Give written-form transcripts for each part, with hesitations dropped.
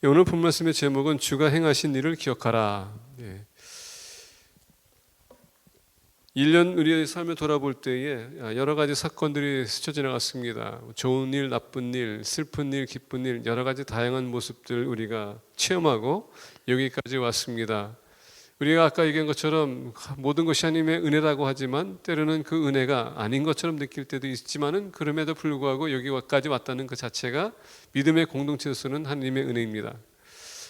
오늘 본 말씀의 제목은 주가 행하신 일을 기억하라. 1년 우리의 삶을 돌아볼 때에 여러 가지 사건들이 스쳐 지나갔습니다. 좋은 일, 나쁜 일, 슬픈 일, 기쁜 일, 여러 가지 다양한 모습들 우리가 체험하고 여기까지 왔습니다. 우리가 아까 얘기한 것처럼 모든 것이 하나님의 은혜라고 하지만 때로는 그 은혜가 아닌 것처럼 느낄 때도 있지만은 그럼에도 불구하고 여기까지 왔다는 그 자체가 믿음의 공동체에서는 하나님의 은혜입니다.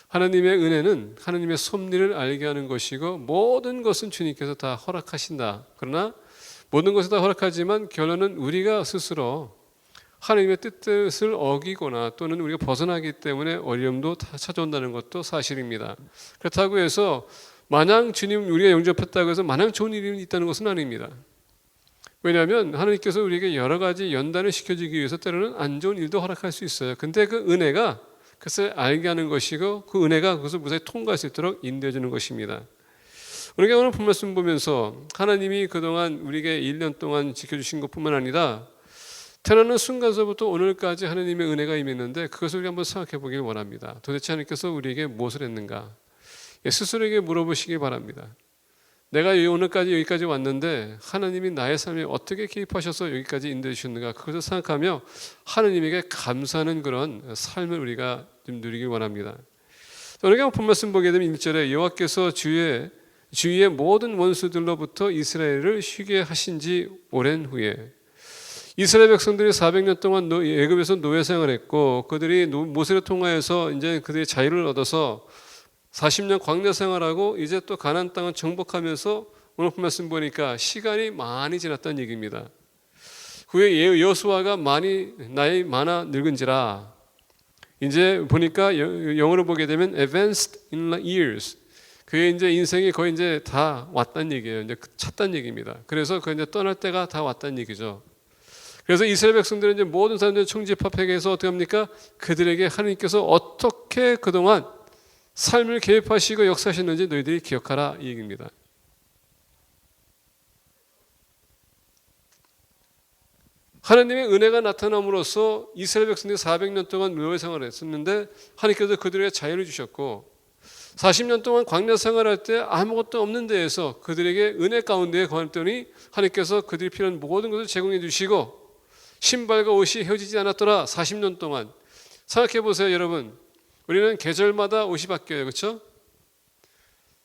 하나님의 은혜는 하나님의 섭리를 알게 하는 것이고 모든 것은 주님께서 다 허락하신다. 그러나 모든 것을 다 허락하지만 결론은 우리가 스스로 하나님의 뜻을 어기거나 또는 우리가 벗어나기 때문에 어려움도 다 찾아온다는 것도 사실입니다. 그렇다고 해서 마냥 주님 우리가 영접했다고 해서 마냥 좋은 일이 있다는 것은 아닙니다. 왜냐하면 하나님께서 우리에게 여러 가지 연단을 시켜주기 위해서 때로는 안 좋은 일도 허락할 수 있어요. 근데 그 은혜가 그것을 알게 하는 것이고 그 은혜가 그것을 무사히 통과할 수 있도록 인도해 주는 것입니다. 우리가 오늘 본 말씀 보면서 하나님이 그동안 우리에게 1년 동안 지켜주신 것뿐만 아니라 태어나는 순간서부터 오늘까지 하나님의 은혜가 임했는데 그것을 우리 한번 생각해 보길 원합니다. 도대체 하나님께서 우리에게 무엇을 했는가? 스스로에게 물어보시기 바랍니다. 내가 오늘까지 여기까지 왔는데 하나님이 나의 삶에 어떻게 개입하셔서 여기까지 인도해 주셨는가, 그것을 생각하며 하나님에게 감사하는 그런 삶을 우리가 좀 누리길 원합니다. 우리가 본 말씀 보게 되면 1절에 여호와께서 주위의 모든 원수들로부터 이스라엘을 쉬게 하신 지 오랜 후에, 이스라엘 백성들이 400년 동안 애굽에서 노예 생활을 했고 그들이 모세를 통하여서 이제 그들의 자유를 얻어서 40년 광야 생활하고 이제 또 가나안 땅을 정복하면서 오늘 본 말씀 보니까 시간이 많이 지났다는 얘기입니다. 후에 여호수아가 나이 많아 늙은지라, 이제 보니까 영어로 보게 되면 advanced in years, 그의 이제 인생이 거의 이제 다 왔다는 얘기예요. 이제 찼다는 얘기입니다. 그래서 그 이제 떠날 때가 다 왔다는 얘기죠. 그래서 이스라엘 백성들은 이제 모든 사람들이 총집합해서 어떻게 합니까? 그들에게 하나님께서 어떻게 그동안 삶을 계획하시고 역사하셨는지 너희들이 기억하라, 이 얘기입니다. 하나님의 은혜가 나타남으로써 이스라엘 백성들이 400년 동안 노예 생활을 했었는데 하나님께서 그들에게 자유를 주셨고 40년 동안 광야 생활할 때 아무것도 없는 데에서 그들에게 은혜 가운데에 거했더니 하나님께서 그들이 필요한 모든 것을 제공해 주시고 신발과 옷이 헤어지지 않았더라. 40년 동안 생각해 보세요, 여러분. 우리는 계절마다 옷이 바뀌어요, 그렇죠?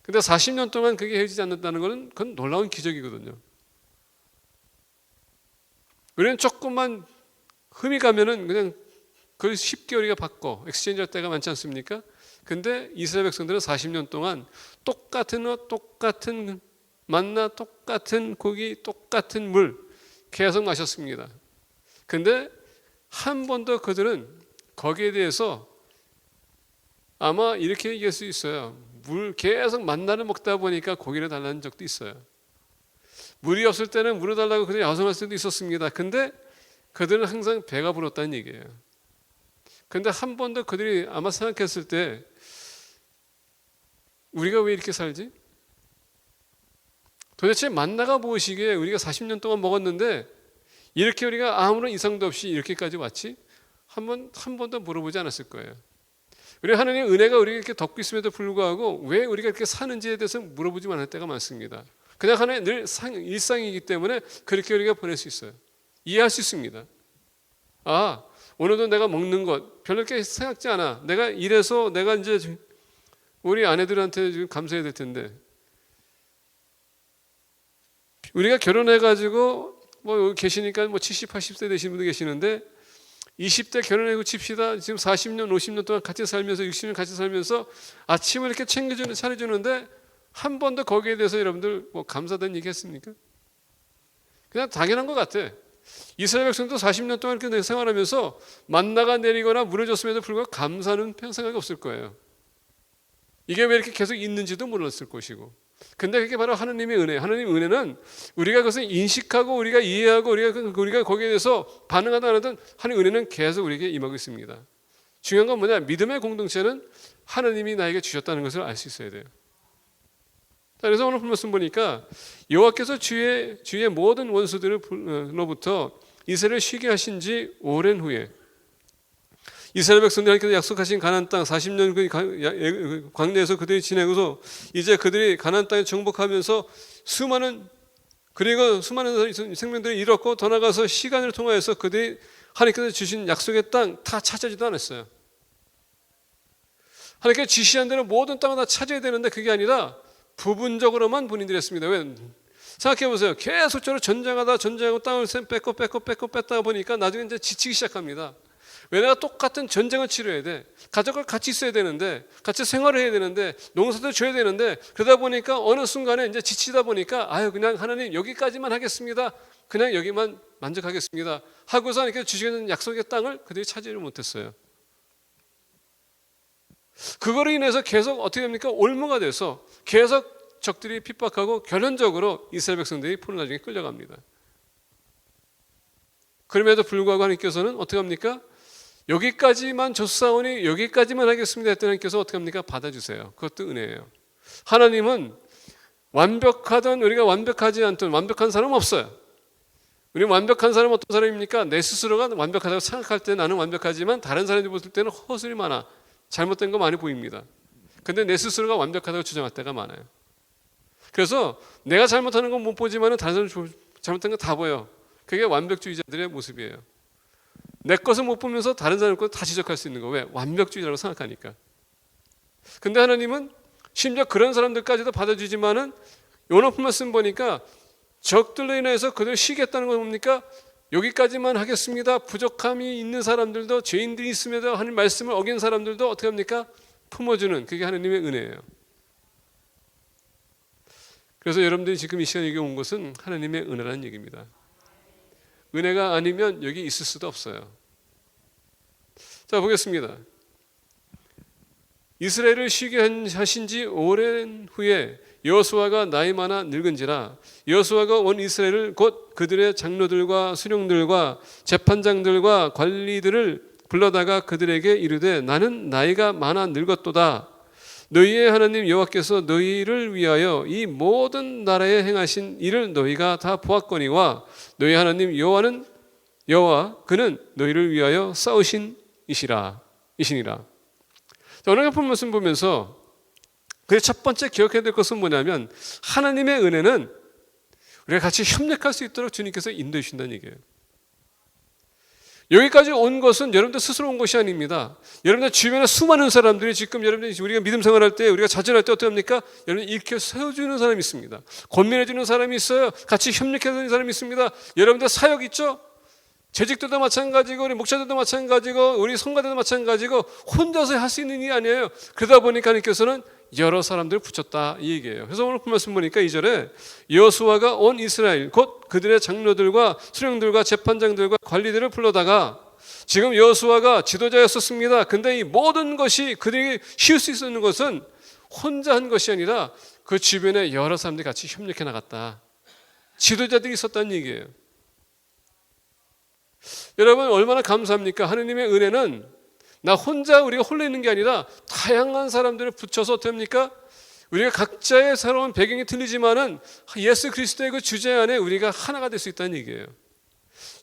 근데 40년 동안 그게 헤어지지 않는다는 것은 그건 놀라운 기적이거든요. 우리는 조금만 흠이 가면은 그냥 그걸 쉽게 우리가 바꿔 엑스체인지 할 때가 많지 않습니까? 근데 이스라엘 백성들은 40년 동안 똑같은 옷, 똑같은 만나, 똑같은 고기, 똑같은 물 계속 마셨습니다. 근데 한 번도 그들은 거기에 대해서 아마 이렇게 얘기할 수 있어요. 물 계속 만나를 먹다 보니까 고기를 달라는 적도 있어요. 물이 없을 때는 물을 달라고 그들이 야성할 수도 있었습니다. 근데 그들은 항상 배가 불렀다는 얘기예요. 근데 한 번도 그들이 아마 생각했을 때 우리가 왜 이렇게 살지? 도대체 만나가 무엇이기에 우리가 40년 동안 먹었는데 이렇게 우리가 아무런 이상도 없이 이렇게까지 왔지? 한 번도 물어보지 않았을 거예요. 우리 하나님의 은혜가 우리가 이렇게 덮고 있음에도 불구하고 왜 우리가 이렇게 사는지에 대해서 물어보지 않을 때가 많습니다. 그냥 하나의 늘 일상이기 때문에 그렇게 우리가 보낼 수 있어요. 이해할 수 있습니다. 아, 오늘도 내가 먹는 것 별로 그렇게 생각지 않아. 내가 이래서 내가 이제 우리 아내들한테 지금 감사해야 될 텐데, 우리가 결혼해가지고 뭐 여기 계시니까 뭐 70, 80세 되신 분도 계시는데 20대 결혼하고 칩시다. 지금 40년, 50년 동안 같이 살면서 60년 같이 살면서 아침을 이렇게 차려주는데 한 번도 거기에 대해서 여러분들 뭐 감사된 얘기 했습니까? 그냥 당연한 것 같아. 이스라엘 백성도 40년 동안 이렇게 생활하면서 만나가 내리거나 무너졌음에도 불구하고 감사는 생각이 없을 거예요. 이게 왜 이렇게 계속 있는지도 몰랐을 것이고. 근데 그게 바로 하나님의 은혜. 하나님의 은혜는 우리가 그것을 인식하고 우리가 이해하고 우리가 거기에 대해서 반응하다 안 하든 하나님의 은혜는 계속 우리에게 임하고 있습니다. 중요한 건 뭐냐? 믿음의 공동체는 하나님이 나에게 주셨다는 것을 알 수 있어야 돼요. 그래서 오늘 말씀 보니까 여호와께서 주의 모든 원수들로부터 이스라엘을 쉬게 하신 지 오랜 후에, 이스라엘 백성들에게 약속하신 가나안 땅 40년 그 광야에서 그들이 지내고서 이제 그들이 가나안 땅에 정복하면서 수많은 생명들을 잃었고 더 나아가서 시간을 통하여서 그들이 하나님께서 주신 약속의 땅 다 찾아지도 않았어요. 하나님께서 지시한 대로 모든 땅을 다 찾아야 되는데 그게 아니라 부분적으로만 본인들이 했습니다. 왜? 생각해 보세요. 계속적으로 전쟁하고 땅을 뺏고 뺐다가 보니까 나중에 이제 지치기 시작합니다. 왜? 내가 똑같은 전쟁을 치러야 돼. 가족을 같이 있어야 되는데, 같이 생활을 해야 되는데, 농사도 줘야 되는데, 그러다 보니까 어느 순간에 이제 지치다 보니까 그냥 하나님 여기까지만 하겠습니다. 그냥 여기만 만족하겠습니다. 하고서 하나님께서 주시는 약속의 땅을 그들이 차지를 못했어요. 그거로 인해서 계속 어떻게 됩니까? 올무가 돼서 계속 적들이 핍박하고 결론적으로 이스라엘 백성들이 포로 나중에 끌려갑니다. 그럼에도 불구하고 하나님께서는 어떻게 합니까? 여기까지만 줬사오니 여기까지만 하겠습니다 했더니 하나님께서 어떻게 합니까? 받아주세요. 그것도 은혜예요. 하나님은 완벽하든 우리가 완벽하지 않든 완벽한 사람은 없어요. 우리 완벽한 사람은 어떤 사람입니까? 내 스스로가 완벽하다고 생각할 때 나는 완벽하지만 다른 사람들이 볼 때는 허술이 많아. 잘못된 거 많이 보입니다. 근데 내 스스로가 완벽하다고 주장할 때가 많아요. 그래서 내가 잘못하는 건 못 보지만 다른 사람이 잘못한 건 다 보여. 그게 완벽주의자들의 모습이에요. 내 것을 못 보면서 다른 사람 것을 다 지적할 수 있는 거. 왜? 완벽주의자라고 생각하니까. 근데 하나님은 심지어 그런 사람들까지도 받아주지만은 요나프 말씀 보니까 적들로 인해서 그들 쉬겠다는 건 뭡니까? 여기까지만 하겠습니다. 부족함이 있는 사람들도 죄인들이 있음에도 하나님 말씀을 어긴 사람들도 어떻게 합니까? 품어주는 그게 하나님의 은혜예요. 그래서 여러분들이 지금 이 시간에 여기 온 것은 하나님의 은혜라는 얘기입니다. 은혜가 아니면 여기 있을 수도 없어요. 자, 보겠습니다. 이스라엘을 쉬게 하신 지 오랜 후에 여호수아가 나이 많아 늙은지라 여호수아가 온 이스라엘을 곧 그들의 장로들과 수령들과 재판장들과 관리들을 불러다가 그들에게 이르되 나는 나이가 많아 늙었도다. 너희의 하나님 여호와께서 너희를 위하여 이 모든 나라에 행하신 일을 너희가 다 보았거니와 너희 하나님 여호와 그는 너희를 위하여 싸우신 이시니라. 오늘 본 말씀 보면서 그 첫 번째 기억해야 될 것은 뭐냐면 하나님의 은혜는 우리가 같이 협력할 수 있도록 주님께서 인도해 주신다는 얘기예요. 여기까지 온 것은 여러분들 스스로 온 것이 아닙니다. 여러분들 주변에 수많은 사람들이 지금 여러분들이 우리가 믿음 생활할 때 우리가 자전할 때 어떻게 합니까? 여러분 일으켜 세워주는 사람이 있습니다. 권면해주는 사람이 있어요. 같이 협력해주는 사람이 있습니다. 여러분들 사역 있죠? 재직들도 마찬가지고 우리 목사들도 마찬가지고 우리 성가들도 마찬가지고 혼자서 할 수 있는 일이 아니에요. 그러다 보니까 하나님께서는 여러 사람들을 붙였다 이 얘기예요. 그래서 오늘 말씀 보니까 2절에 여호수아가 온 이스라엘 곧 그들의 장로들과 수령들과 재판장들과 관리들을 불러다가 지금 여호수아가 지도자였었습니다. 근데 이 모든 것이 그들이 쉬울 수 있는 것은 혼자 한 것이 아니라 그 주변에 여러 사람들이 같이 협력해 나갔다. 지도자들이 있었다는 얘기예요. 여러분 얼마나 감사합니까? 하느님의 은혜는 우리가 홀로 있는 게 아니라 다양한 사람들을 붙여서 어떻게 합니까? 우리가 각자의 새로운 배경이 틀리지만은 예수 그리스도의 그 주제 안에 우리가 하나가 될 수 있다는 얘기예요.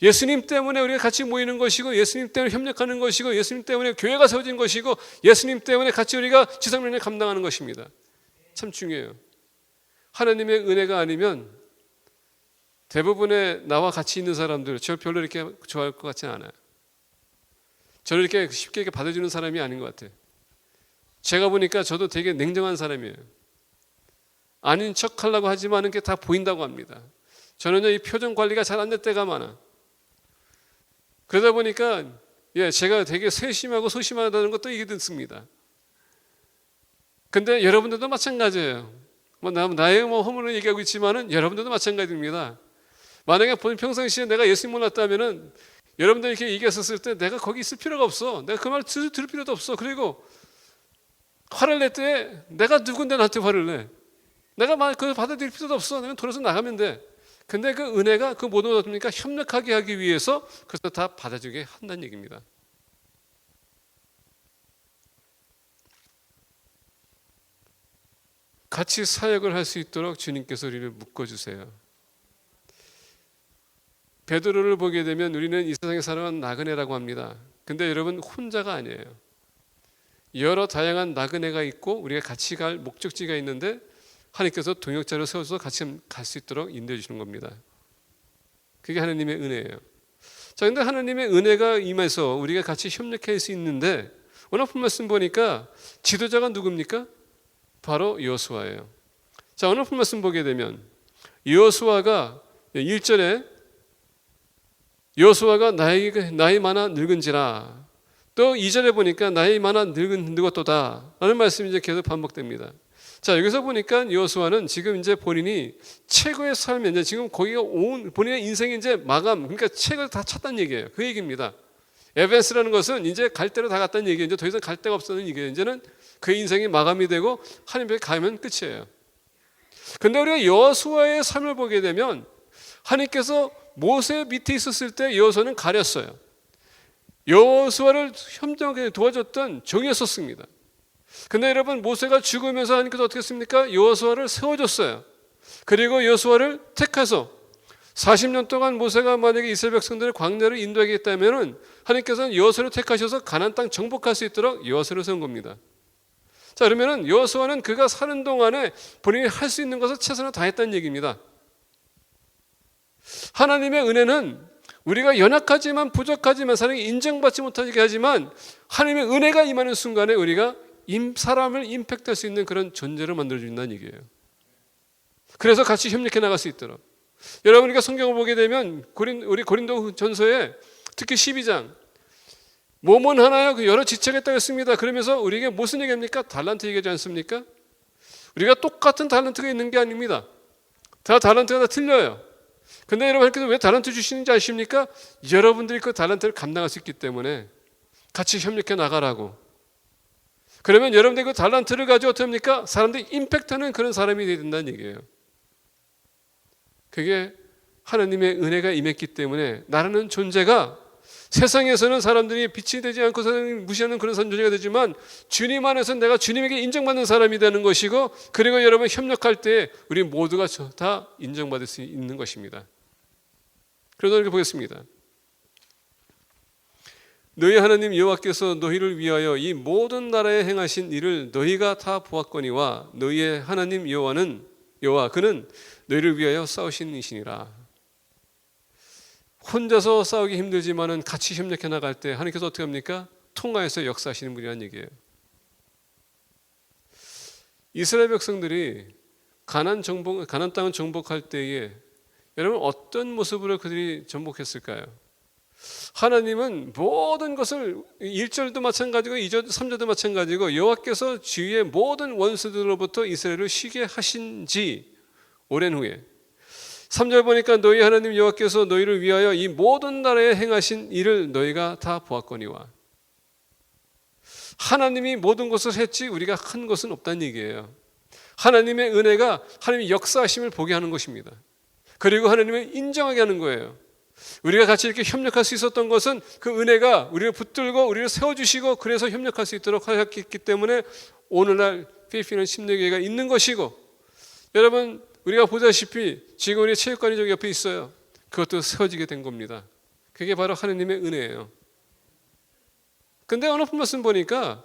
예수님 때문에 우리가 같이 모이는 것이고 예수님 때문에 협력하는 것이고 예수님 때문에 교회가 세워진 것이고 예수님 때문에 같이 우리가 지상명령을 감당하는 것입니다. 참 중요해요. 하나님의 은혜가 아니면 대부분의 나와 같이 있는 사람들 저 별로 이렇게 좋아할 것 같지는 않아요. 저를 이렇게 쉽게 받아주는 사람이 아닌 것 같아요. 제가 보니까 저도 되게 냉정한 사람이에요. 아닌 척 하려고 하지만 그게 다 보인다고 합니다. 저는 이 표정 관리가 잘 안 될 때가 많아. 그러다 보니까 제가 되게 세심하고 소심하다는 것도 이게 듣습니다. 근데 여러분들도 마찬가지예요. 나의 허물을 얘기하고 있지만은 여러분들도 마찬가지입니다. 만약에 평상시에 내가 예수님 몰랐다면은 여러분들 이렇게 얘기했었을 때 내가 거기 있을 필요가 없어. 내가 그 말 들을 필요도 없어. 그리고 화를 낼 때 내가 누군데 나한테 화를 내. 내가 그걸 받아들일 필요도 없어. 내가 돌아서 나가면 돼. 근데 그 은혜가 그 모든 걸 어떻습니까? 협력하게 하기 위해서 그래서 다 받아주게 한다는 얘기입니다. 같이 사역을 할 수 있도록 주님께서 우리를 묶어주세요. 베드로를 보게 되면 우리는 이 세상에 살아간 나그네라고 합니다. 근데 여러분 혼자가 아니에요. 여러 다양한 나그네가 있고 우리가 같이 갈 목적지가 있는데 하나님께서 동역자를 세워서 같이 갈 수 있도록 인도해 주시는 겁니다. 그게 하나님의 은혜예요. 자, 근데 하나님의 은혜가 임해서 우리가 같이 협력할 수 있는데 오늘 본 말씀 보니까 지도자가 누굽니까? 바로 여호수아예요. 자, 오늘 본 말씀 보게 되면 여호수아가 1절에 여호수아가 나이 많아 늙은지라, 또 2절에 보니까 나이 많아 늙었도다 라는 말씀이 이제 계속 반복됩니다. 자, 여기서 보니까 여호수아는 지금 이제 본인이 최고의 삶에 이제 지금 거기가 온 본인의 인생의 이제 마감, 그러니까 책을 다 찼다는 얘기예요. 그 얘기입니다. 에벤스라는 것은 이제 갈 데로 다 갔다는 얘기예요. 이제 더 이상 갈 데가 없다는 얘기예요. 이제는 그 인생이 마감이 되고 하나님 앞에 가면 끝이에요. 근데 우리가 여호수아의 삶을 보게 되면 하나님께서 모세 밑에 있었을 때 여호수아는 가렸어요. 여호수아를 협력하게 도와줬던 종이었었습니다. 근데 여러분 모세가 죽으면서 하나님께서 어떻게 했습니까? 여호수아를 세워줬어요. 그리고 여호수아를 택해서 40년 동안 모세가 만약에 이스라엘 백성들을 광야를 인도하겠다면 하나님께서는 여호수아를 택하셔서 가나안 땅 정복할 수 있도록 여호수아를 세운 겁니다. 자, 그러면은 여호수아는 그가 사는 동안에 본인이 할 수 있는 것을 최선을 다했다는 얘기입니다. 하나님의 은혜는 우리가 연약하지만 부족하지만 사람이 인정받지 못하게 하지만 하나님의 은혜가 임하는 순간에 우리가 사람을 임팩트할 수 있는 그런 존재를 만들어준다는 얘기예요. 그래서 같이 협력해 나갈 수 있도록. 여러분, 우리가 성경을 보게 되면 우리 고린도 전서에 특히 12장 몸은 하나요 그 여러 지체가 있다고 했습니다. 그러면서 우리에게 무슨 얘기합니까? 달란트 얘기하지 않습니까? 우리가 똑같은 달란트가 있는 게 아닙니다. 다 달란트가 다 틀려요. 근데 여러분께서 왜 달란트 주시는지 아십니까? 여러분들이 그 달란트를 감당할 수 있기 때문에 같이 협력해 나가라고. 그러면 여러분들이 그 달란트를 가지고 어떻게 합니까? 사람들이 임팩트하는 그런 사람이 되어야 된다는 얘기예요. 그게 하나님의 은혜가 임했기 때문에 나라는 존재가 세상에서는 사람들이 빛이 되지 않고 사람을 무시하는 그런 존재가 되지만 주님 안에서 내가 주님에게 인정받는 사람이 되는 것이고, 그리고 여러분 협력할 때 우리 모두가 다 인정받을 수 있는 것입니다. 그래서 이렇게 보겠습니다. 너희 하나님 여호와께서 너희를 위하여 이 모든 나라에 행하신 일을 너희가 다 보았거니와 너희의 하나님 여호와 그는 너희를 위하여 싸우신 이시니라. 혼자서 싸우기 힘들지만은 같이 협력해 나갈 때 하나님께서 어떻게 합니까? 통하여서 역사하시는 분이라는 얘기예요. 이스라엘 백성들이 가나안 땅을 정복할 때에 여러분 어떤 모습으로 그들이 정복했을까요? 하나님은 모든 것을 1절도 마찬가지고 2절, 3절도 마찬가지고 여호와께서 주위의 모든 원수들로부터 이스라엘을 쉬게 하신 지 오랜 후에 3절 보니까 너희 하나님 여호와께서 너희를 위하여 이 모든 나라에 행하신 일을 너희가 다 보았거니와. 하나님이 모든 것을 했지 우리가 한 것은 없다는 얘기예요. 하나님의 은혜가 하나님의 역사하심을 보게 하는 것입니다. 그리고 하나님을 인정하게 하는 거예요. 우리가 같이 이렇게 협력할 수 있었던 것은 그 은혜가 우리를 붙들고 우리를 세워주시고 그래서 협력할 수 있도록 하셨기 때문에 오늘날 필리핀 심리교회가 있는 것이고, 여러분 우리가 보다시피 지금 우리 체육관이 저기 옆에 있어요. 그것도 세워지게 된 겁니다. 그게 바로 하나님의 은혜예요. 근데 오늘 말씀 보니까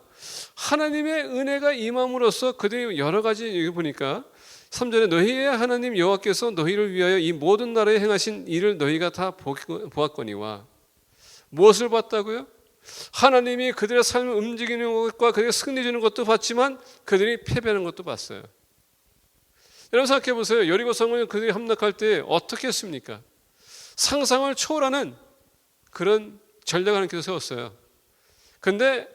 하나님의 은혜가 임함으로써 그들이 여러 가지 여기 보니까 3절에 너희의 하나님 여호와께서 너희를 위하여 이 모든 나라에 행하신 일을 너희가 다 보았거니와. 무엇을 봤다고요? 하나님이 그들의 삶을 움직이는 것과 그들에게 승리 주는 것도 봤지만 그들이 패배하는 것도 봤어요. 여러분 생각해 보세요. 여리고 성을 그들이 함락할 때 어떻게 했습니까? 상상을 초월하는 그런 전략을 하나님께서 세웠어요. 근데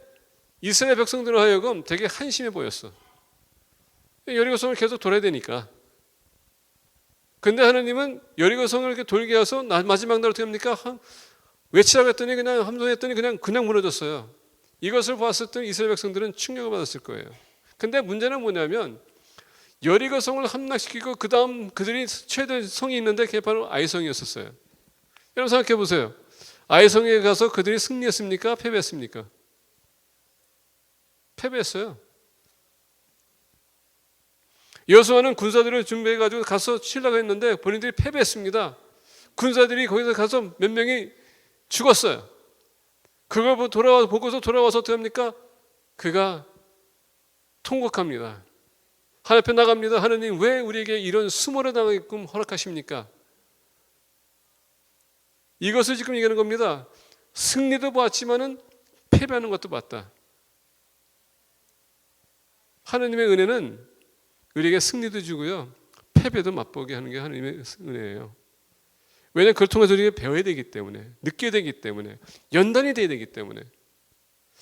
이스라엘 백성들을 하여금 되게 한심해 보였어. 여리고 성을 계속 돌아야 되니까. 근데 하나님은 여리고 성을 이렇게 돌게 해서 마지막 날 어떻게 합니까? 외치라고 했더니 그냥 함성했더니 그냥 무너졌어요. 이것을 봤을 때 이스라엘 백성들은 충격을 받았을 거예요. 근데 문제는 뭐냐면 여리고 성을 함락시키고 그 다음 그들이 최대 성이 있는데 그게 바로 아이성이었었어요. 여러분 생각해 보세요. 아이성에 가서 그들이 승리했습니까? 패배했습니까? 패배했어요. 여호수아는 군사들을 준비해가지고 가서 치려고 했는데 본인들이 패배했습니다. 군사들이 거기서 가서 몇 명이 죽었어요. 그걸 보고서 돌아와서 어떻게 합니까? 그가 통곡합니다. 하나님 앞에 나갑니다. 하나님, 왜 우리에게 이런 수모를 당하게끔 허락하십니까? 이것을 지금 얘기하는 겁니다. 승리도 봤지만은 패배하는 것도 봤다. 하나님의 은혜는 우리에게 승리도 주고요, 패배도 맛보게 하는 게 하나님의 은혜예요. 왜냐하면 그걸 통해서 우리가 배워야 되기 때문에, 느껴야 되기 때문에, 연단이 돼야 되기 때문에.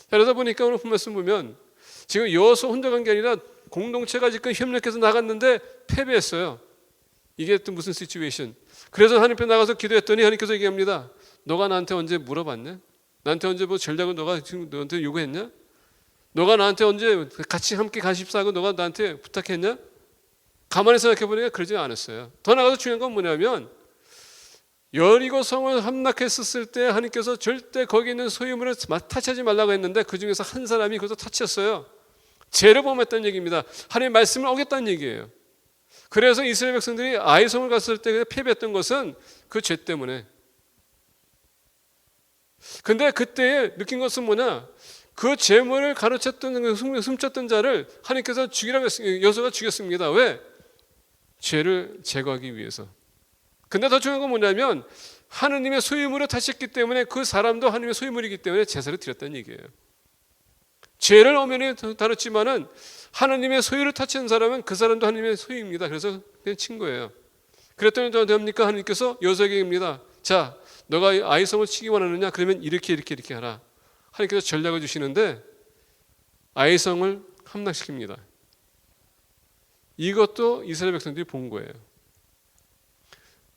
그러다 보니까 오늘 말씀 보면 지금 여호수아 혼자 간 게 아니라 공동체가 지금 협력해서 나갔는데 패배했어요. 이게 또 무슨 시츄에이션? 그래서 하나님 앞에 나가서 기도했더니 하나님께서 얘기합니다. 너가 나한테 언제 물어봤냐? 나한테 언제 뭐 전략을 너가 지금 너한테 요구했냐? 너가 나한테 언제 같이 함께 가십사하고 너가 나한테 부탁했냐? 가만히 생각해 보니까 그러지 않았어요. 더 나가서 중요한 건 뭐냐면 여리고 성을 함락했었을 때 하나님께서 절대 거기 있는 소유물을 타치하지 말라고 했는데 그 중에서 한 사람이 그것을 타치했어요. 죄를 범했다는 얘기입니다. 하나님의 말씀을 어겼다는 얘기예요. 그래서 이스라엘 백성들이 아이성을 갔을 때 패배했던 것은 그 죄 때문에. 근데 그때 느낀 것은 뭐냐? 그 재물을 가로챘던, 훔쳤던 자를 하나님께서 죽이라고 했습니다. 여호수아가 죽였습니다. 왜? 죄를 제거하기 위해서. 근데 더 중요한 건 뭐냐면 하나님의 소유물을 타셨기 때문에 그 사람도 하나님의 소유물이기 때문에 제사를 드렸다는 얘기예요. 죄를 엄연히 다뤘지만은 하나님의 소유를 타치한 사람은 그 사람도 하나님의 소유입니다. 그래서 그냥 친 거예요. 그랬더니 또 됩니까? 하나님께서 여호수아에게 입니다. 자, 너가 아이성을 치기 원하느냐? 그러면 이렇게 하라. 하나님께서 전략을 주시는데 아이성을 함락시킵니다. 이것도 이스라엘 백성들이 본 거예요.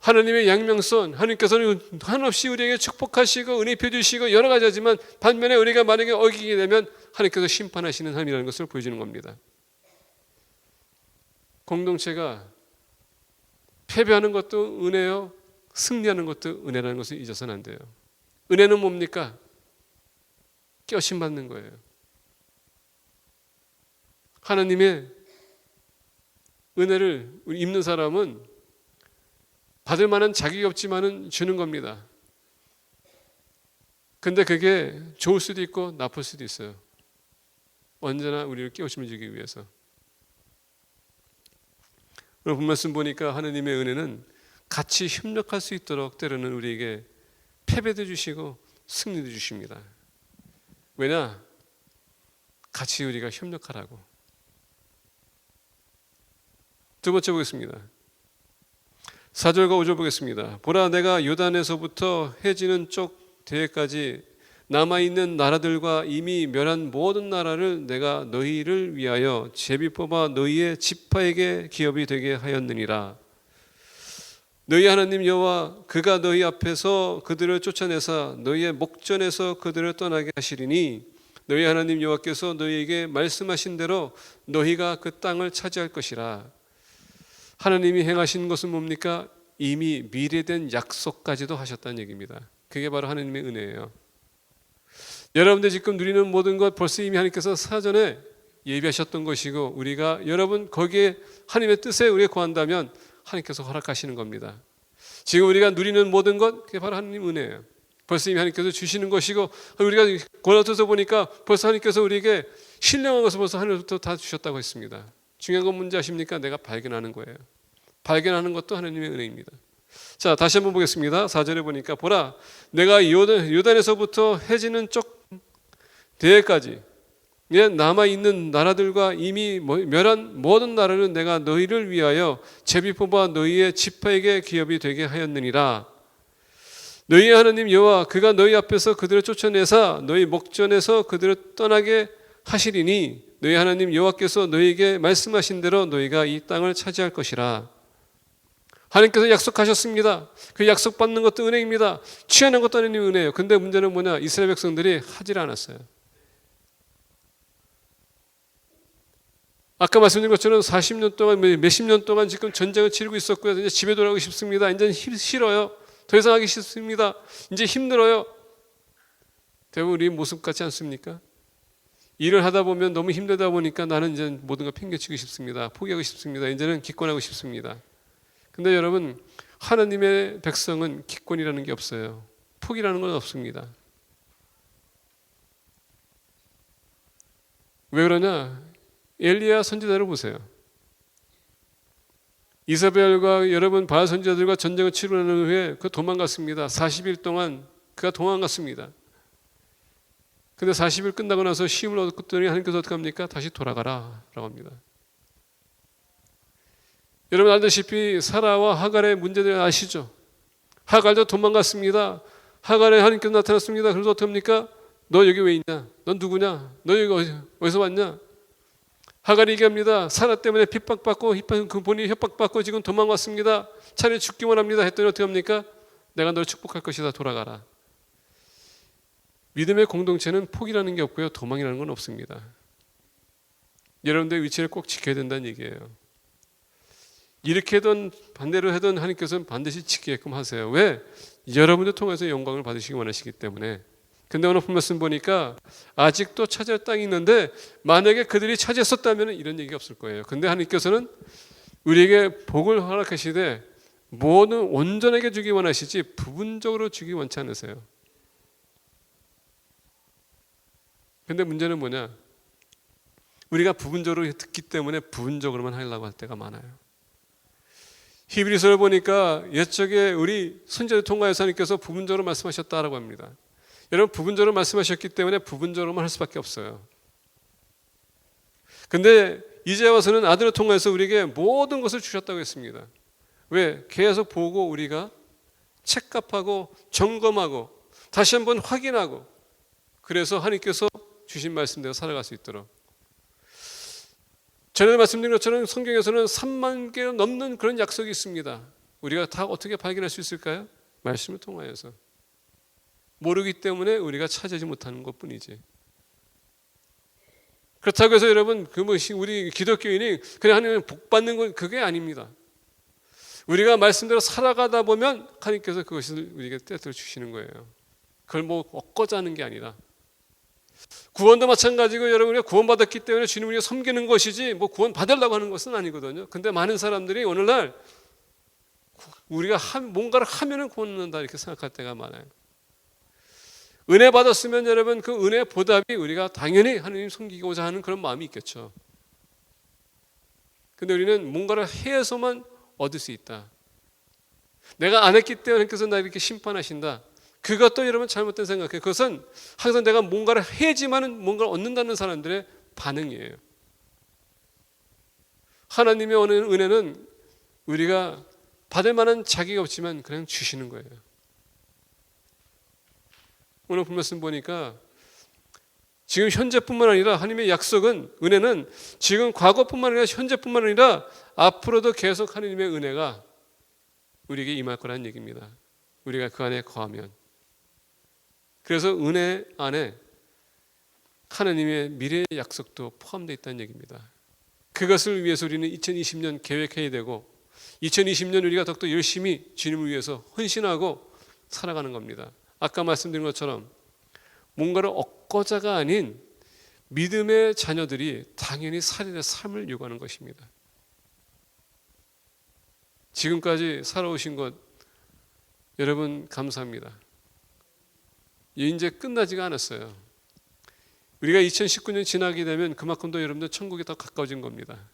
하나님의 양명선, 하나님께서는 한없이 우리에게 축복하시고 은혜 펴주시고 여러 가지 하지만 반면에 우리가 만약에 어기게 되면 하나님께서 심판하시는 하나님이라는 것을 보여주는 겁니다. 공동체가 패배하는 것도 은혜요, 승리하는 것도 은혜라는 것을 잊어서는 안 돼요. 은혜는 뭡니까? 껴심받는 거예요. 하나님의 은혜를 입는 사람은 받을 만한 자격이 없지만은 주는 겁니다. 근데 그게 좋을 수도 있고 나쁠 수도 있어요. 언제나 우리를 깨우침을 주기 위해서. 오늘 본 말씀 보니까 하나님의 은혜는 같이 협력할 수 있도록 때로는 우리에게 패배도 주시고 승리도 주십니다. 왜냐? 같이 우리가 협력하라고. 두 번째 보겠습니다. 4절과 5절 보겠습니다. 보라, 내가 요단에서부터 해지는 쪽 대해까지 남아있는 나라들과 이미 멸한 모든 나라를 내가 너희를 위하여 제비 뽑아 너희의 지파에게 기업이 되게 하였느니라. 너희 하나님 여호와 그가 너희 앞에서 그들을 쫓아내사 너희의 목전에서 그들을 떠나게 하시리니 너희 하나님 여호와께서 너희에게 말씀하신 대로 너희가 그 땅을 차지할 것이라. 하나님이 행하신 것은 뭡니까? 이미 미래된 약속까지도 하셨다는 얘기입니다. 그게 바로 하나님의 은혜예요. 여러분들 지금 누리는 모든 것 벌써 이미 하나님께서 사전에 예비하셨던 것이고 우리가 여러분 거기에 하나님의 뜻에 우리가 구한다면 하나님께서 허락하시는 겁니다. 지금 우리가 누리는 모든 것 그게 바로 하나님 은혜예요. 벌써 이미 하나님께서 주시는 것이고 우리가 골라서 보니까 벌써 하나님께서 우리에게 신령한 것을 벌써 하늘부터 다 주셨다고 했습니다. 중요한 건 뭔지 아십니까? 내가 발견하는 거예요. 발견하는 것도 하나님의 은혜입니다. 자, 다시 한번 보겠습니다. 4절에 보니까 보라, 내가 요단에서부터 해지는 쪽 대해까지 남아있는 나라들과 이미 멸한 모든 나라는 내가 너희를 위하여 제비 뽑아 너희의 지파에게 기업이 되게 하였느니라. 너희의 하나님 여호와 그가 너희 앞에서 그들을 쫓아내사 너희 목전에서 그들을 떠나게 하시리니 너희 하나님 여호와께서 너희에게 말씀하신 대로 너희가 이 땅을 차지할 것이라. 하나님께서 약속하셨습니다. 그 약속받는 것도 은혜입니다. 취하는 것도 하나님의 은혜예요. 근데 문제는 뭐냐? 이스라엘 백성들이 하질 않았어요. 아까 말씀드린 것처럼 40년 동안 몇십 년 동안 지금 전쟁을 치르고 있었고요. 이제 집에 돌아가고 싶습니다. 이제 싫어요. 더 이상 하기 싫습니다. 이제 힘들어요. 대부분 우리 모습 같지 않습니까? 일을 하다 보면 너무 힘들다 보니까 나는 이제 모든 걸 팽개치고 싶습니다. 포기하고 싶습니다. 이제는 기권하고 싶습니다. 근데 여러분, 하나님의 백성은 기권이라는 게 없어요. 포기라는 건 없습니다. 왜 그러냐? 엘리야 선지자를 보세요. 이사벨과 여러분 바알 선지자들과 전쟁을 치르는 후에 그 도망갔습니다. 40일 동안 그가 도망갔습니다. 근데 40일 끝나고 나서 시험을 얻었더니 하나님께서 어떻게 합니까? 다시 돌아가라 라고 합니다. 여러분 알다시피 사라와 하갈의 문제를 아시죠? 하갈도 도망갔습니다. 하갈에 하나님께서 나타났습니다. 그래서 어떻게 합니까? 너 여기 왜 있냐? 넌 누구냐? 너 여기 어디서 왔냐? 하갈이 얘기합니다. 사라 때문에 핍박받고 그 본인이 협박받고 지금 도망왔습니다. 차라리 죽기만 합니다. 했더니 어떻게 합니까? 내가 너를 축복할 것이다. 돌아가라. 믿음의 공동체는 포기라는 게 없고요. 도망이라는 건 없습니다. 여러분들의 위치를 꼭 지켜야 된다는 얘기예요. 이렇게 하든 반대로 하든 하나님께서는 반드시 지키게끔 하세요. 왜? 여러분들 통해서 영광을 받으시기 원하시기 때문에. 근데 오늘 말씀 보니까 아직도 차지할 땅이 있는데 만약에 그들이 차지했었다면 이런 얘기가 없을 거예요. 근데 하나님께서는 우리에게 복을 허락하시되 모든 온전하게 주기 원하시지 부분적으로 주기 원치 않으세요. 근데 문제는 뭐냐? 우리가 부분적으로 듣기 때문에 부분적으로만 하려고 할 때가 많아요. 히브리서를 보니까 옛적에 우리 선지자를 통하여서 하나님께서 부분적으로 말씀하셨다라고 합니다. 여러분 부분적으로 말씀하셨기 때문에 부분적으로만 할 수밖에 없어요. 근데 이제 와서는 아들을 통해서 우리에게 모든 것을 주셨다고 했습니다. 왜? 계속 보고 우리가 체크하고 점검하고 다시 한번 확인하고 그래서 하나님께서 주신 말씀대로 살아갈 수 있도록. 전에 말씀드린 것처럼 성경에서는 3만 개 넘는 그런 약속이 있습니다. 우리가 다 어떻게 발견할 수 있을까요? 말씀을 통하여서. 모르기 때문에 우리가 찾아지 못하는 것뿐이지. 그렇다고 해서 여러분 우리 기독교인이 그냥 하나님 복 받는 건 그게 아닙니다. 우리가 말씀대로 살아가다 보면 하나님께서 그것을 우리에게 떼들어 주시는 거예요. 그걸 뭐 얻고자 하는 게 아니라. 구원도 마찬가지고 여러분 우리가 구원받았기 때문에 주님을 우리가 섬기는 것이지 뭐 구원 받으려고 하는 것은 아니거든요. 근데 많은 사람들이 오늘날 우리가 뭔가를 하면은 구원받는다 이렇게 생각할 때가 많아요. 은혜 받았으면 여러분 그 은혜 보답이 우리가 당연히 하나님 섬기고자 하는 그런 마음이 있겠죠. 근데 우리는 뭔가를 해서만 얻을 수 있다. 내가 안 했기 때문에 하나님께서 나를 이렇게 심판하신다. 그것도 여러분 잘못된 생각이에요. 그것은 항상 내가 뭔가를 해야지만 뭔가를 얻는다는 사람들의 반응이에요. 하나님의 오는 은혜는 우리가 받을 만한 자격이 없지만 그냥 주시는 거예요. 오늘 말씀 보니까 지금 현재뿐만 아니라 하나님의 약속은 은혜는 지금 과거뿐만 아니라 현재뿐만 아니라 앞으로도 계속 하나님의 은혜가 우리에게 임할 거라는 얘기입니다. 우리가 그 안에 거하면. 그래서 은혜 안에 하나님의 미래의 약속도 포함되어 있다는 얘기입니다. 그것을 위해서 우리는 2020년 계획해야 되고 2020년 우리가 더욱더 열심히 주님을 위해서 헌신하고 살아가는 겁니다. 아까 말씀드린 것처럼 뭔가를 얻고자가 아닌 믿음의 자녀들이 당연히 살인의 삶을 요구하는 것입니다. 지금까지 살아오신 것 여러분 감사합니다. 이제 끝나지가 않았어요. 우리가 2019년 지나게 되면 그만큼 더 여러분들 천국에 더 가까워진 겁니다.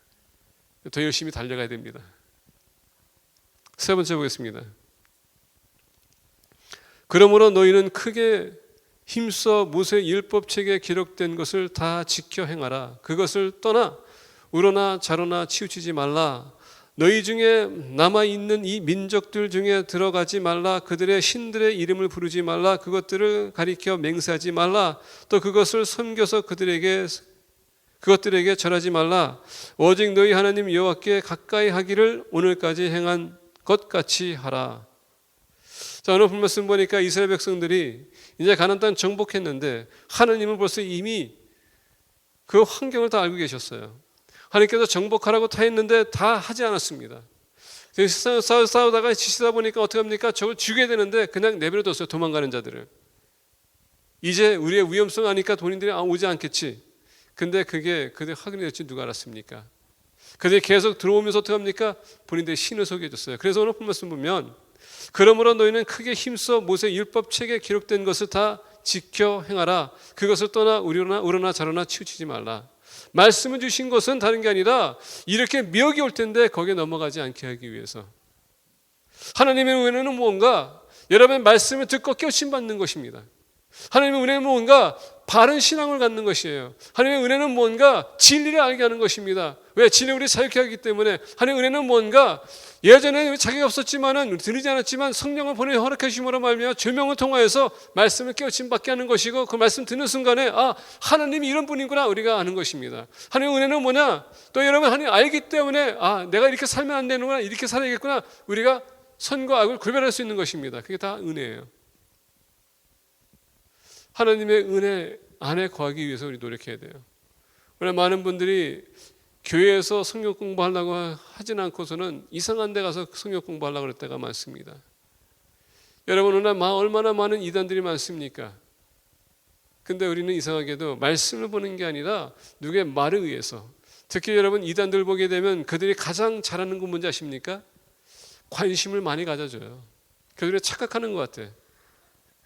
더 열심히 달려가야 됩니다. 세 번째 보겠습니다. 그러므로 너희는 크게 힘써 모세 율법책에 기록된 것을 다 지켜 행하라. 그것을 떠나 우러나 좌로나 치우치지 말라. 너희 중에 남아있는 이 민족들 중에 들어가지 말라. 그들의 신들의 이름을 부르지 말라. 그것들을 가리켜 맹세하지 말라. 또 그것을 섬겨서 그것들에게 절하지 말라. 오직 너희 하나님 여호와께 가까이 하기를 오늘까지 행한 것 같이 하라. 자, 오늘 본 말씀 보니까 이스라엘 백성들이 이제 가나안 땅 정복했는데 하나님은 벌써 이미 그 환경을 다 알고 계셨어요. 하나님께서 정복하라고 다 했는데 다 하지 않았습니다. 싸우다가 지치다 보니까 어떻게 합니까? 저걸 죽여야 되는데 그냥 내버려뒀어요. 도망가는 자들을. 이제 우리의 위험성 아니까 본인들이 오지 않겠지. 근데 그게 그들 확인이 될지 누가 알았습니까? 그들이 계속 들어오면서 어떻게 합니까? 본인들이 신을 속여줬어요. 그래서 오늘 본 말씀 보면 그러므로 너희는 크게 힘써 모세 율법책에 기록된 것을 다 지켜 행하라. 그것을 떠나 우러나 좌로나 치우치지 말라. 말씀을 주신 것은 다른 게 아니라 이렇게 미혹이 올 텐데 거기에 넘어가지 않게 하기 위해서. 하나님의 은혜는 무언가? 여러분 말씀을 듣고 깨우침 받는 것입니다. 하나님의 은혜는 뭔가? 바른 신앙을 갖는 것이에요. 하나님의 은혜는 뭔가? 진리를 알게 하는 것입니다. 왜? 진리를 우리 자유케 하기 때문에. 하나님의 은혜는 뭔가? 예전에 자기가 없었지만은 들리지 않았지만 성령을 보내 허락해 주심으로 말미암아 조명을 통하여서 말씀을 깨우침 받게 하는 것이고, 그 말씀 듣는 순간에 하나님이 이런 분이구나 우리가 아는 것입니다. 하나님의 은혜는 뭐냐? 또 여러분 하나님 알기 때문에 내가 이렇게 살면 안 되는구나, 이렇게 살아야겠구나, 우리가 선과 악을 구별할 수 있는 것입니다. 그게 다 은혜예요. 하나님의 은혜 안에 거하기 위해서 우리 노력해야 돼요. 그러나 많은 분들이 교회에서 성경 공부하려고 하진 않고서는 이상한 데 가서 성경 공부하려고 그럴 때가 많습니다. 여러분 오늘 얼마나 많은 이단들이 많습니까? 근데 우리는 이상하게도 말씀을 보는 게 아니라 누구의 말에 의해서, 특히 여러분 이단들 보게 되면 그들이 가장 잘하는 건 뭔지 아십니까? 관심을 많이 가져줘요. 그들이 착각하는 것 같아요.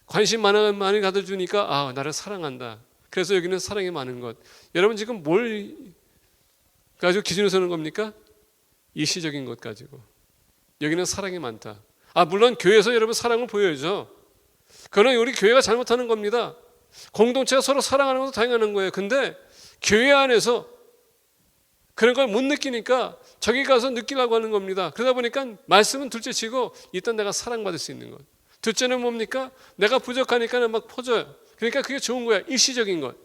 관심 많이 가져주니까 나를 사랑한다. 그래서 여기는 사랑이 많은 것. 여러분 지금 뭘 가지고 기준을 서는 겁니까? 일시적인 것 가지고. 여기는 사랑이 많다. 물론 교회에서 여러분 사랑을 보여야죠. 그러나 우리 교회가 잘못하는 겁니다. 공동체가 서로 사랑하는 것도 당연한 거예요. 근데 교회 안에서 그런 걸 못 느끼니까 저기 가서 느끼려고 하는 겁니다. 그러다 보니까 말씀은 둘째 치고 일단 내가 사랑받을 수 있는 것. 둘째는 뭡니까? 내가 부족하니까 막 퍼져요. 그러니까 그게 좋은 거야. 일시적인 것.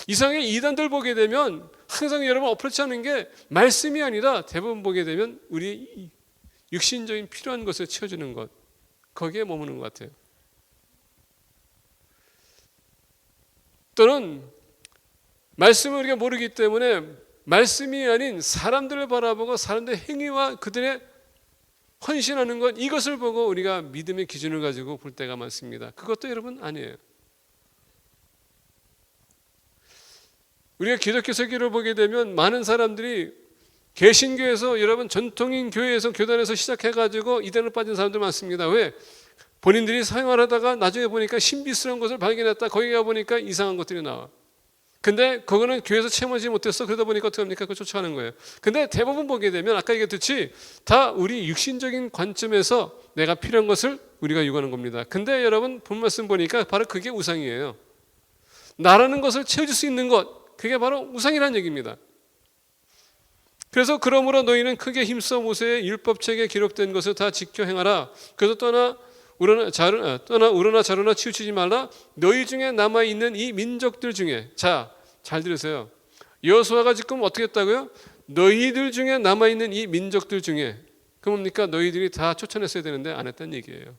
이상하게 이단들 보게 되면 항상 여러분 어프로치 하는 게 말씀이 아니라 대부분 보게 되면 우리 육신적인 필요한 것을 채워주는 것. 거기에 머무는 것 같아요. 또는 말씀을 우리가 모르기 때문에 말씀이 아닌 사람들을 바라보고 사람들의 행위와 그들의 헌신하는 것, 이것을 보고 우리가 믿음의 기준을 가지고 볼 때가 많습니다. 그것도 여러분 아니에요. 우리가 기독교 설교를 보게 되면 많은 사람들이 개신교에서 여러분 전통인 교회에서 교단에서 시작해가지고 이단을 빠진 사람들 많습니다. 왜? 본인들이 생활하다가 나중에 보니까 신비스러운 것을 발견했다. 거기 가보니까 이상한 것들이 나와. 근데 그거는 교회에서 체험하지 못했어. 그러다 보니까 어떻게 합니까? 그걸 쫓아가는 거예요. 근데 대부분 보게 되면 아까 얘기했듯이 다 우리 육신적인 관점에서 내가 필요한 것을 우리가 요구하는 겁니다. 근데 여러분 본 말씀 보니까 바로 그게 우상이에요. 나라는 것을 채워줄 수 있는 것, 그게 바로 우상이라는 얘기입니다. 그래서 그러므로 너희는 크게 힘써 모세의 율법책에 기록된 것을 다 지켜 행하라. 그래서 떠나 우러나 자르나 치우치지 말라. 너희 중에 남아있는 이 민족들 중에, 잘 들으세요. 여호수아가 지금 어떻게 했다고요? 너희들 중에 남아있는 이 민족들 중에. 그 뭡니까? 너희들이 다 쫓아냈어야 되는데 안 했다는 얘기예요.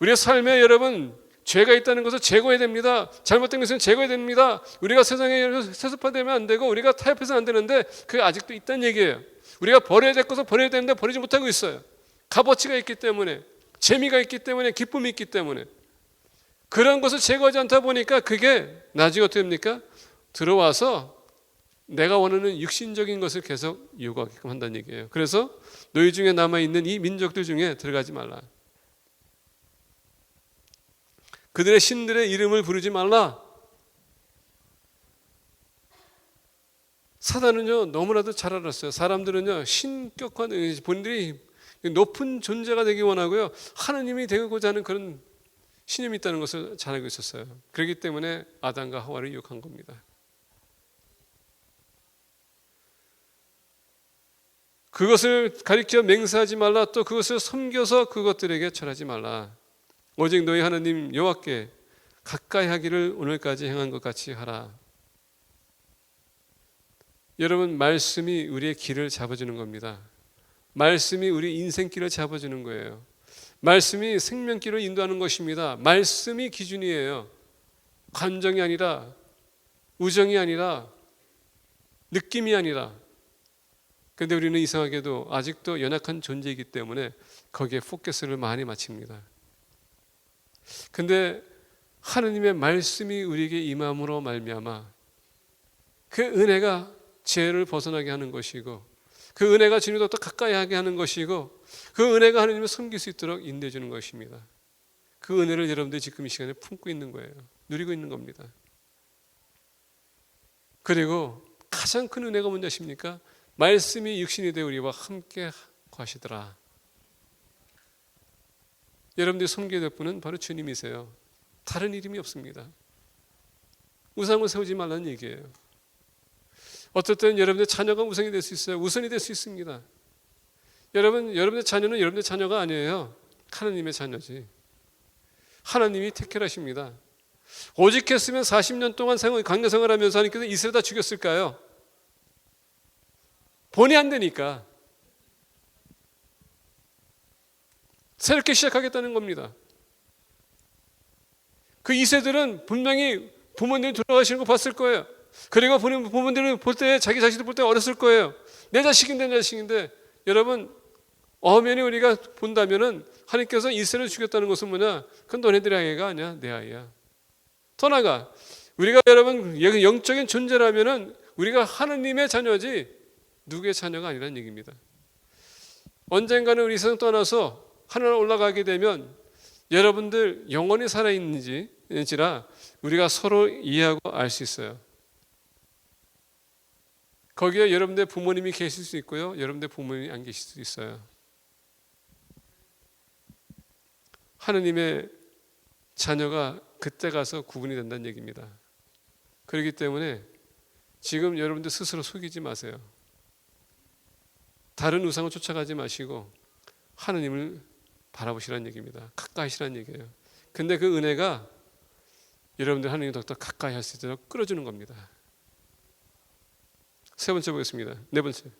우리의 삶에 여러분 죄가 있다는 것을 제거해야 됩니다. 잘못된 것은 제거해야 됩니다. 우리가 세상에 세습화되면 안 되고 우리가 타협해서는 안 되는데 그게 아직도 있다는 얘기예요. 우리가 버려야 될 것을 버려야 되는데 버리지 못하고 있어요. 값어치가 있기 때문에, 재미가 있기 때문에, 기쁨이 있기 때문에 그런 것을 제거하지 않다 보니까 그게 나중에 어떻게 됩니까? 들어와서 내가 원하는 육신적인 것을 계속 요구하게끔 한다는 얘기예요. 그래서 너희 중에 남아있는 이 민족들 중에 들어가지 말라. 그들의 신들의 이름을 부르지 말라. 사단은요 너무나도 잘 알았어요. 사람들은요 신격화, 본인들이 높은 존재가 되기 원하고요 하나님이 되고자 하는 그런 신념이 있다는 것을 잘 알고 있었어요. 그렇기 때문에 아담과 하와를 유혹한 겁니다. 그것을 가리켜 맹세하지 말라. 또 그것을 섬겨서 그것들에게 절하지 말라. 오직 너희 하나님 여호와께 가까이 하기를 오늘까지 행한 것 같이 하라. 여러분 말씀이 우리의 길을 잡아주는 겁니다. 말씀이 우리 인생길을 잡아주는 거예요. 말씀이 생명길을 인도하는 것입니다. 말씀이 기준이에요. 감정이 아니라, 우정이 아니라, 느낌이 아니라. 그런데 우리는 이상하게도 아직도 연약한 존재이기 때문에 거기에 포커스를 많이 맞춥니다. 근데 하느님의 말씀이 우리에게 임함으로 말미암아 그 은혜가 죄를 벗어나게 하는 것이고, 그 은혜가 주님과 더 가까이 하게 하는 것이고, 그 은혜가 하나님을 섬길 수 있도록 인도해 주는 것입니다. 그 은혜를 여러분들이 지금 이 시간에 품고 있는 거예요. 누리고 있는 겁니다. 그리고 가장 큰 은혜가 뭔지 아십니까? 말씀이 육신이 되어 우리와 함께 거하시더라. 여러분들이 섬기게 될 분은 바로 주님이세요. 다른 이름이 없습니다. 우상을 세우지 말라는 얘기예요. 어떨 때는 여러분의 자녀가 우상이 될 수 있어요. 우선이 될 수 있습니다. 여러분의 자녀는 여러분의 자녀가 아니에요. 하나님의 자녀지. 하나님이 택결하십니다. 오직 했으면 40년 동안 광야 생활하면서 하나님께서 이스라엘 다 죽였을까요? 본이 안 되니까 새롭게 시작하겠다는 겁니다. 그 2세들은 분명히 부모님이 돌아가시는 거 봤을 거예요. 그리고 부모님들은 볼 때 자기 자식들 볼 때 어렸을 거예요. 내 자식인데 여러분 엄연히 우리가 본다면은 하나님께서 이스라엘을 죽였다는 것은 뭐냐? 그건 너네들의 아이가 아니야, 내 아이야. 더 나아가 우리가 여러분 영적인 존재라면은 우리가 하나님의 자녀지 누구의 자녀가 아니라는 얘기입니다. 언젠가는 우리 세상 떠나서 하늘로 올라가게 되면 여러분들 영원히 살아있는지라 우리가 서로 이해하고 알 수 있어요. 거기에 여러분들 부모님이 계실 수 있고요, 여러분들 부모님이 안 계실 수 있어요. 하느님의 자녀가 그때 가서 구분이 된다는 얘기입니다. 그렇기 때문에 지금 여러분들 스스로 속이지 마세요. 다른 우상을 쫓아가지 마시고 하느님을 바라보시라는 얘기입니다. 가까이 하시라는 얘기예요. 근데 그 은혜가 여러분들 하느님 더욱더 가까이 할 수 있도록 끌어주는 겁니다. 세 번째 보겠습니다. 네 번째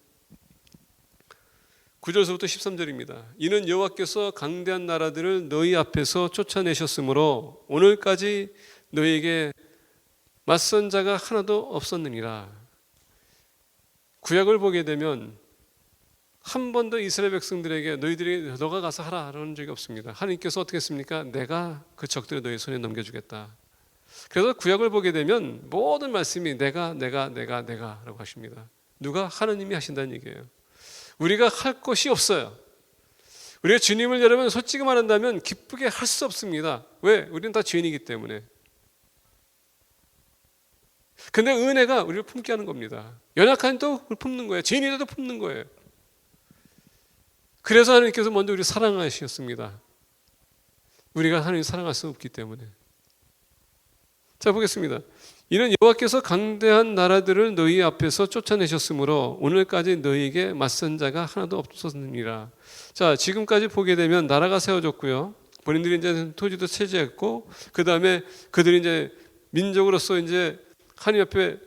9절서부터 13절입니다. 이는 여호와께서 강대한 나라들을 너희 앞에서 쫓아내셨으므로 오늘까지 너희에게 맞선 자가 하나도 없었느니라. 구약을 보게 되면 한 번도 이스라엘 백성들에게 너가 가서 하라 라는 적이 없습니다. 하나님께서 어떻게 했습니까? 내가 그 적들을 너희 손에 넘겨주겠다. 그래서 구약을 보게 되면 모든 말씀이 내가 라고 하십니다. 누가? 하나님이 하신다는 얘기예요. 우리가 할 것이 없어요. 우리가 주님을 여러분 솔직히 말한다면 기쁘게 할 수 없습니다. 왜? 우리는 다 죄인이기 때문에. 근데 은혜가 우리를 품게 하는 겁니다. 연약한 또 품는 거예요. 죄인이라도 품는 거예요. 그래서 하나님께서 먼저 우리를 사랑하셨습니다. 우리가 하나님을 사랑할 수 없기 때문에. 자, 보겠습니다. 이는 여호와께서 강대한 나라들을 너희 앞에서 쫓아내셨으므로 오늘까지 너희에게 맞선 자가 하나도 없었느니라. 자, 지금까지 보게 되면 나라가 세워졌고요. 본인들이 이제 토지도 차지했고, 그 다음에 그들이 이제 민족으로서 이제 하나님 앞에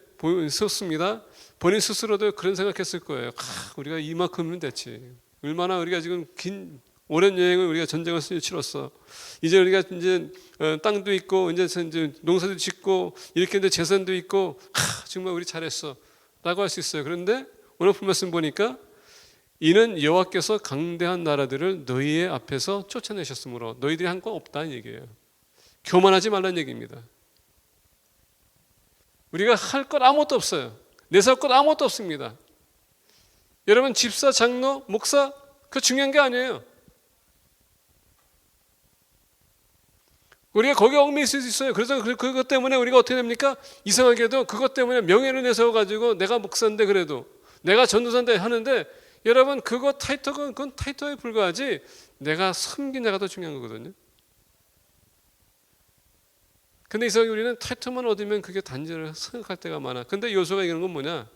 섰습니다. 본인 스스로도 그런 생각했을 거예요. 우리가 이만큼은 됐지. 얼마나 우리가 지금 긴 오랜 여행을 우리가 전쟁을 치렀어. 이제 우리가 이제 땅도 있고 이제 농사도 짓고 이렇게 이제 재산도 있고 정말 우리 잘했어라고 할 수 있어요. 그런데 오늘 말씀 보니까 이는 여호와께서 강대한 나라들을 너희의 앞에서 쫓아내셨으므로 너희들이 한 건 없다는 얘기예요. 교만하지 말라는 얘기입니다. 우리가 할 것 아무것도 없어요. 내세울 것 아무것도 없습니다. 여러분 집사, 장로, 목사 그 중요한 게 아니에요. 우리가 거기에 얽매일 수 있어요. 그래서 그것 때문에 우리가 어떻게 됩니까? 이상하게도 그것 때문에 명예를 내세워가지고 내가 목사인데 그래도 내가 전도사인데 하는데 여러분 그거 그건 타이틀에 불과하지 내가 섬긴 자가 더 중요한 거거든요. 근데 이상하게 우리는 타이틀만 얻으면 그게 단지를 생각할 때가 많아. 근데 요소가 얘기하는 건 뭐냐?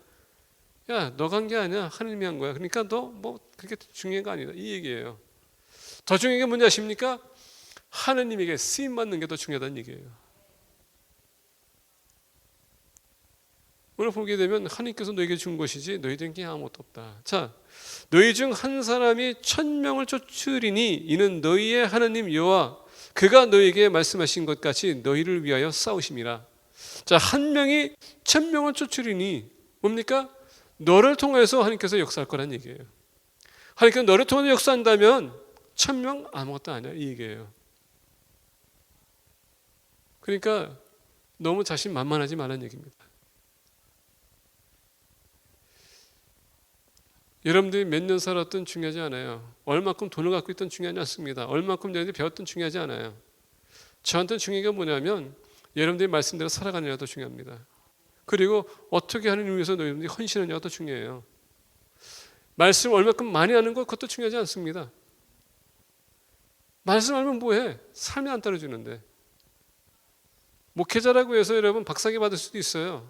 야, 너가 한 게 아니야. 하느님이 한 거야. 그러니까 너 뭐 그게 중요한 거 아니다. 이 얘기예요. 더 중요한 게 뭔지 아십니까? 하느님에게 쓰임 받는 게 더 중요하다는 얘기예요. 오늘 보게 되면 하나님께서 너에게 준 것이지 너희들은 게 아무것도 없다. 자, 너희 중 한 사람이 1000명을 쫓으리니 이는 너희의 하나님 여호와 그가 너희에게 말씀하신 것 같이 너희를 위하여 싸우심이라. 자, 한 명이 1000명을 쫓으리니 뭡니까? 너를 통해서 하나님께서 역사할 거란 얘기예요. 하나님께서 너를 통해서 역사한다면 1000명 아무것도 아니야 이 얘기예요. 그러니까 너무 자신 만만하지 말라는 얘기입니다. 여러분들이 몇 년 살았든 중요하지 않아요. 얼마큼 돈을 갖고 있든 중요하지 않습니다. 얼마큼 여러분들이 배웠든 중요하지 않아요. 저한테는 중요한 게 뭐냐면 여러분들이 말씀대로 살아가느냐가 더 중요합니다. 그리고 어떻게 하느님을 위해서 너희들이 헌신하냐가 더 중요해요. 말씀 얼마큼 많이 하는 것 그것도 중요하지 않습니다. 말씀 알면 뭐해? 삶이 안 따라주는데. 목회자라고 해서 여러분 박사기 받을 수도 있어요.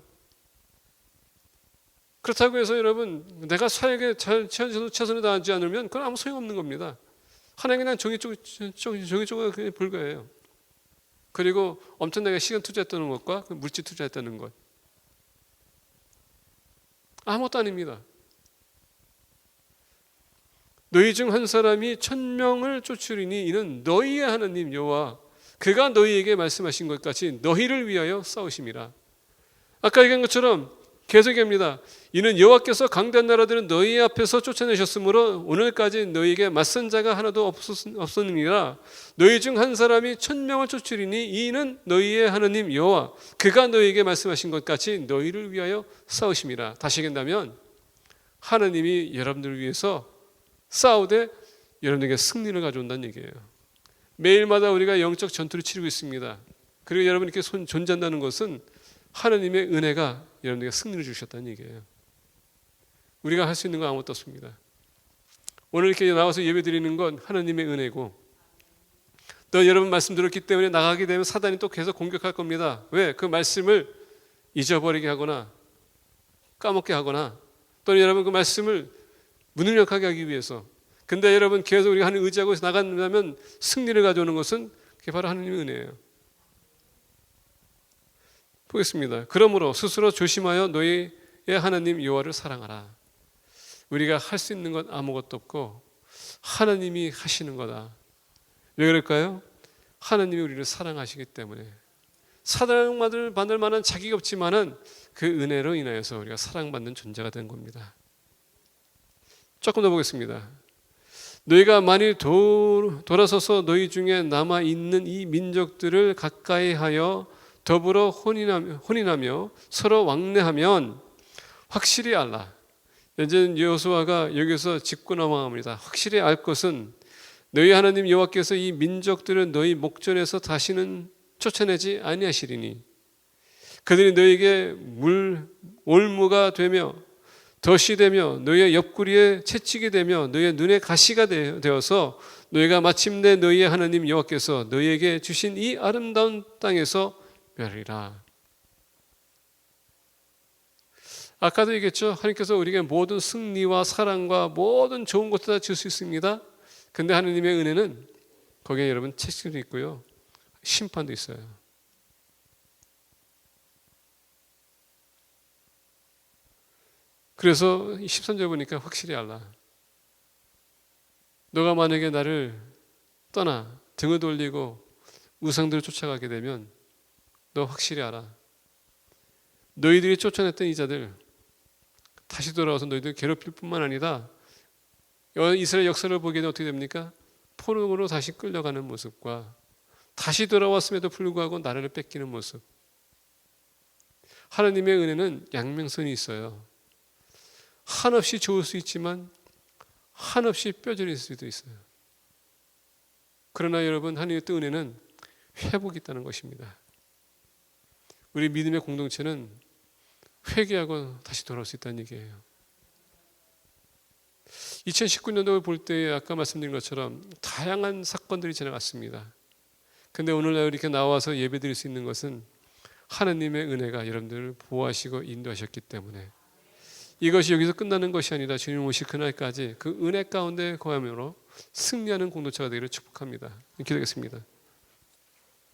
그렇다고 해서 여러분 내가 사역에 최선을 다하지 않으면 그건 아무 소용없는 겁니다. 하나님 그냥 종이 쪽으로 그냥 불과해요. 그리고 엄청나게 시간 투자했다는 것과 물질 투자했다는 것 아무것도 아닙니다. 너희 중 한 사람이 1000명을 쫓으리니 이는 너희의 하나님 여호와 그가 너희에게 말씀하신 것 같이 너희를 위하여 싸우심이라. 아까 얘기한 것처럼 계속 얘기합니다. 이는 여호와께서 강대한 나라들은 너희 앞에서 쫓아내셨으므로 오늘까지 너희에게 맞선 자가 하나도 없었느니라. 너희 중 한 사람이 1000명을 쫓으리니 이는 너희의 하나님 여호와 그가 너희에게 말씀하신 것 같이 너희를 위하여 싸우심이라. 다시 얘기한다면 하나님이 여러분들을 위해서 싸우되 여러분에게 승리를 가져온다는 얘기예요. 매일마다 우리가 영적 전투를 치르고 있습니다. 그리고 여러분이 이렇게 존재한다는 것은 하나님의 은혜가 여러분에게 승리를 주셨다는 얘기예요. 우리가 할 수 있는 건 아무것도 없습니다. 오늘 이렇게 나와서 예배 드리는 건 하나님의 은혜고 또 여러분 말씀 들었기 때문에 나가게 되면 사단이 또 계속 공격할 겁니다. 왜? 그 말씀을 잊어버리게 하거나 까먹게 하거나 또는 여러분 그 말씀을 무능력하게 하기 위해서. 근데 여러분 계속 우리가 하는 의지하고 나간다면 승리를 가져오는 것은 그게 바로 하나님의 은혜예요. 보겠습니다. 그러므로 스스로 조심하여 너희의 하나님 여호와를 사랑하라. 우리가 할 수 있는 건 아무것도 없고 하나님이 하시는 거다. 왜 그럴까요? 하나님이 우리를 사랑하시기 때문에. 사랑받을 만한 자격이 없지만은 그 은혜로 인하여서 우리가 사랑받는 존재가 된 겁니다. 조금 더 보겠습니다. 너희가 만일 돌아서서 너희 중에 남아있는 이 민족들을 가까이 하여 더불어 혼인하며 서로 왕래하면 확실히 알라. 이제 여호수아가 여기서 짚고 넘어갑니다. 확실히 알 것은 너희 하나님 여호와께서 이 민족들을 너희 목전에서 다시는 쫓아내지 아니하시리니 그들이 너희에게 올무가 되며 덫이 되며 너희의 옆구리에 채찍이 되며 너희의 눈에 가시가 되어서 너희가 마침내 너희의 하나님 여호와께서 너희에게 주신 이 아름다운 땅에서 멸하리라. 아까도 얘기했죠. 하나님께서 우리에게 모든 승리와 사랑과 모든 좋은 것도 다 줄 수 있습니다. 근데 하나님의 은혜는 거기에 여러분 채찍도 있고요. 심판도 있어요. 그래서 13절 보니까 확실히 알라. 너가 만약에 나를 떠나 등을 돌리고 우상들을 쫓아가게 되면 너 확실히 알아. 너희들이 쫓아냈던 이 자들 다시 돌아와서 너희들 괴롭힐 뿐만 아니라 이스라엘 역사를 보게 되면 어떻게 됩니까? 포로로 다시 끌려가는 모습과 다시 돌아왔음에도 불구하고 나라를 뺏기는 모습. 하나님의 은혜는 양면성이 있어요. 한없이 좋을 수 있지만 한없이 뼈저릴 수도 있어요. 그러나 여러분 하나님의 또 은혜는 회복이 있다는 것입니다. 우리 믿음의 공동체는 회개하고 다시 돌아올 수 있다는 얘기예요. 2019년도를 볼 때 아까 말씀드린 것처럼 다양한 사건들이 지나갔습니다. 근데 오늘날 이렇게 나와서 예배드릴 수 있는 것은 하나님의 은혜가 여러분들을 보호하시고 인도하셨기 때문에 이것이 여기서 끝나는 것이 아니라 주님 오실 그날까지 그 은혜 가운데 거함으로 승리하는 공동체가 되기를 축복합니다. 기도하겠습니다.